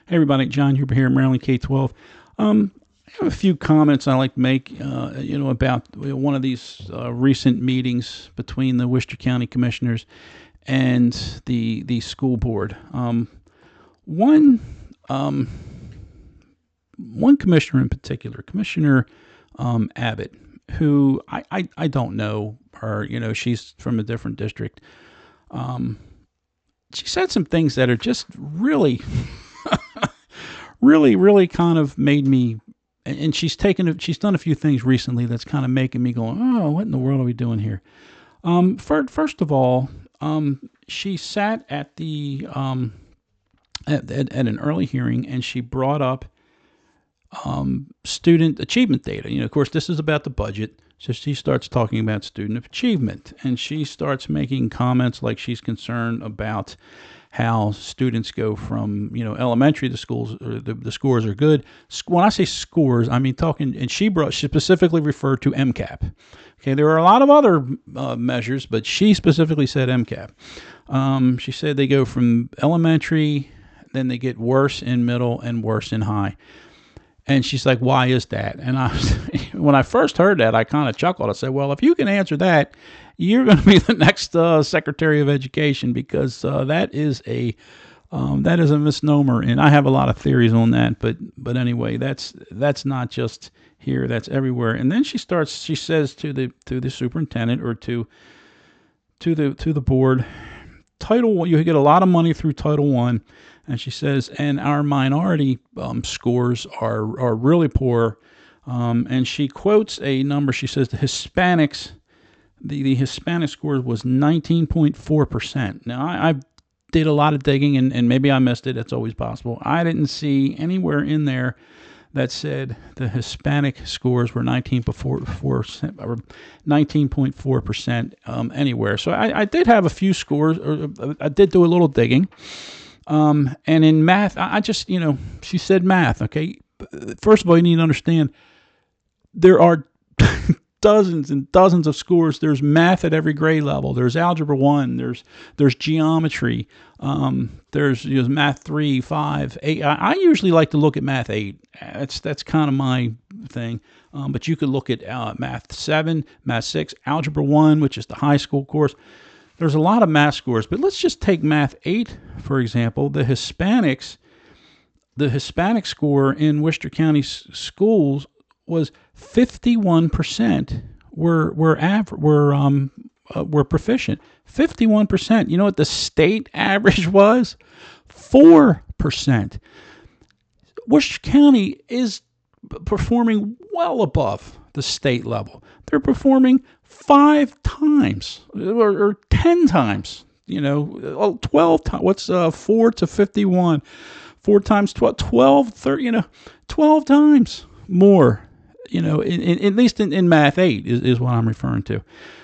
Hey everybody, John Huber here, Maryland K-12. I have a few comments I like to make, about one of these recent meetings between the Worcester County Commissioners and the school board. One um, one commissioner in particular, Commissioner Abbott, who I don't know her. She's from a different district. She said some things that are just really really kind of made me, and she's done a few things recently that's kind of making me go, oh, what in the world are we doing here? First of all, she sat at the at an early hearing, and she brought up student achievement data. Of course, this is about the budget. So she starts talking about student achievement, and she starts making comments like she's concerned about how students go from elementary to schools. The scores are good. When I say scores, I mean talking. And she specifically referred to MCAP. Okay, there are a lot of other measures, but she specifically said MCAP. She said they go from elementary, then they get worse in middle and worse in high. And she's like, why is that? And when I first heard that, I kind of chuckled. I said, well, if you can answer that, you're going to be the next Secretary of Education, because that is a misnomer. And I have a lot of theories on that. But anyway, that's not just here. That's everywhere. And then she says to the superintendent, or to the board, Title I, you get a lot of money through Title I. And she says, and our minority scores are really poor. And she quotes a number. She says the Hispanics, the Hispanic score was 19.4%. Now, I did a lot of digging, and maybe I missed it. It's always possible. I didn't see anywhere in there that said the Hispanic scores were 19.4% anywhere. So I did have a few scores, or I did do a little digging. And in math, I just, she said math, okay? First of all, you need to understand there are dozens and dozens of scores. There's math at every grade level. There's Algebra 1. There's geometry. There's Math 3, 5, 8. I usually like to look at Math 8. That's kind of my thing. But you could look at Math 7, Math 6, Algebra 1, which is the high school course. There's a lot of math scores, but let's just take Math 8, for example. The Hispanic score in Worcester County schools was 51% were proficient. 51%. You know what the state average was? 4%. Worcester County is performing well above the state level. They're performing 5 times or 10 times, 12 times. What's 4 to 51? 4 times 12, 12 times more, at least in Math 8 is what I'm referring to.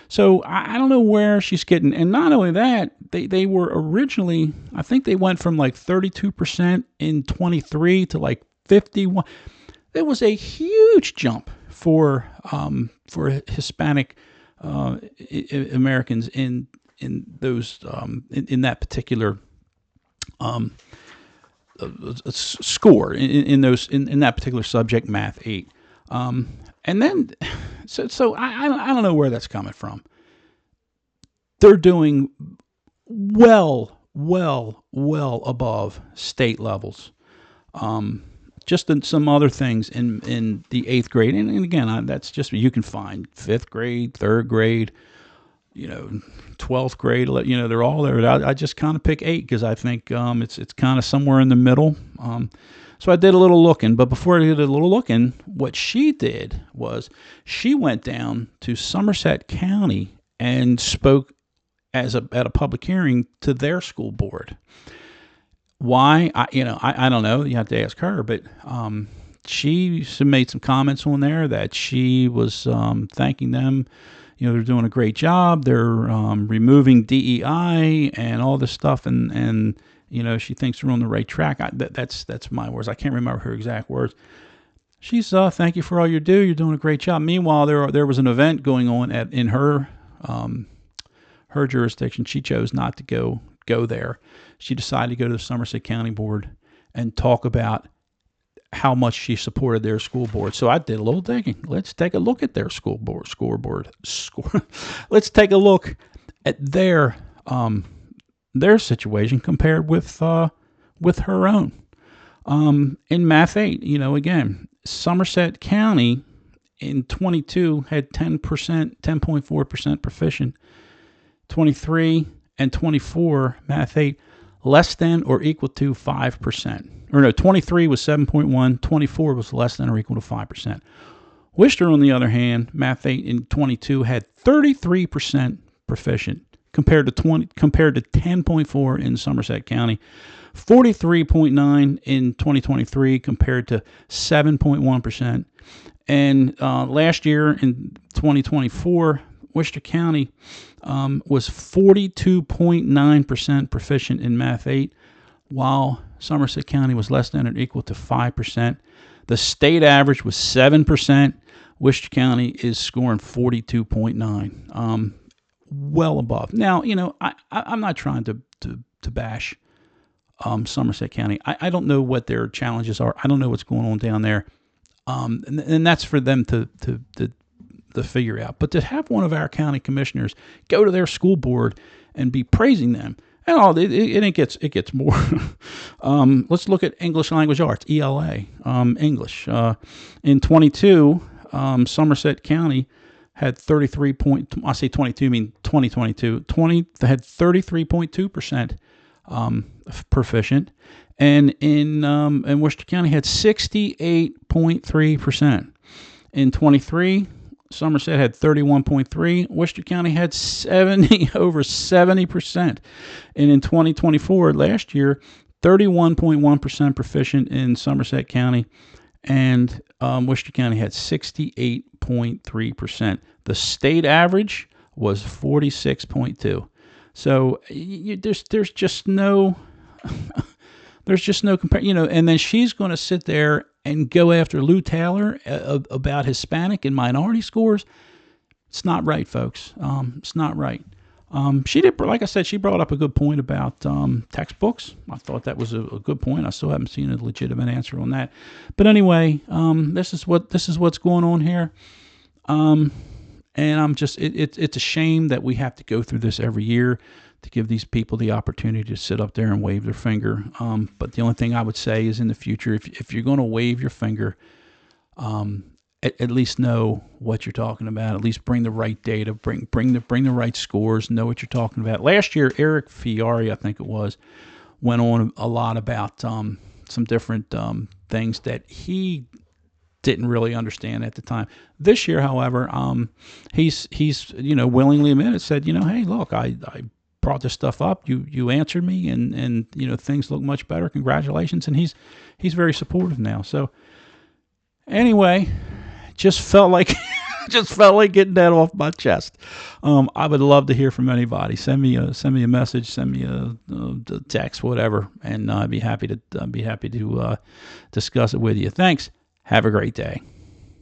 So I don't know where she's getting. And not only that, they were originally, I think they went from like 32% in 23 to like 51. There was a huge jump for Hispanic Americans in those in that particular score in that particular subject, Math 8. And then so I don't know where that's coming from. They're doing well above state levels. Just in some other things in the 8th grade. And again, that's just, you can find 5th grade, 3rd grade, 12th grade, they're all there. I just kind of pick 8 because I think it's kind of somewhere in the middle. So I did a little looking, but before I did a little looking, what she did was she went down to Somerset County and spoke at a public hearing to their school board. Why? I don't know. You have to ask her. But she made some comments on there that she was thanking them. They're doing a great job. They're removing DEI and all this stuff, and she thinks they're on the right track. That's my words. I can't remember her exact words. She's thank you for all you do. You're doing a great job. Meanwhile, there was an event going on in her jurisdiction. She chose not to go there. She decided to go to the Somerset County Board and talk about how much she supported their school board. So I did a little digging. Let's take a look at their school board scoreboard. Let's take a look at their situation compared with her own. In Math 8, again, Somerset County in 22 had 10.4% proficient. 23 and 24, Math 8, less than or equal to 5%. Or no, 23 was 7.1, 24 was less than or equal to 5%. Worcester, on the other hand, Math 8 in 22 had 33% proficient compared to 10.4 in Somerset County, 43.9 in 2023 compared to 7.1%. And last year in 2024, Worcester County was 42.9% proficient in Math 8, while Somerset County was less than or equal to 5%. The state average was 7%. Worcester County is scoring 42.9, well above. Now, I'm not trying to bash Somerset County. I don't know what their challenges are. I don't know what's going on down there, and that's for them to figure out. But to have one of our county commissioners go to their school board and be praising them, and it gets more. Let's look at English Language Arts, ELA, English. In 22, Somerset County had 2022, had 33.2% proficient, and in Worcester County had 68.3%. In 23, Somerset had 31.3. Worcester County had over 70%. And in 2024, last year, 31.1% proficient in Somerset County, and Worcester County had 68.3%. The state average was 46.2. So there's just no comparison, and then she's going to sit there and go after Lou Taylor about Hispanic and minority scores. It's not right, folks. It's not right. She did, like I said, she brought up a good point about textbooks. I thought that was a good point. I still haven't seen a legitimate answer on that. But anyway, this is what's going on here. And I'm just, it's a shame that we have to go through this every year to give these people the opportunity to sit up there and wave their finger. But the only thing I would say is in the future, if you're going to wave your finger, at least know what you're talking about. At least bring the right data, bring the right scores, know what you're talking about. Last year, Eric Fiore, I think it was, went on a lot about some different things that he didn't really understand at the time. This year, however, he's willingly admitted, said, hey, look, I brought this stuff up. You answered me, and things look much better. Congratulations, and he's very supportive now. So anyway, just felt like getting that off my chest. I would love to hear from anybody. Send me a message, send me a text, whatever, and I'd be happy to discuss it with you. Thanks. Have a great day.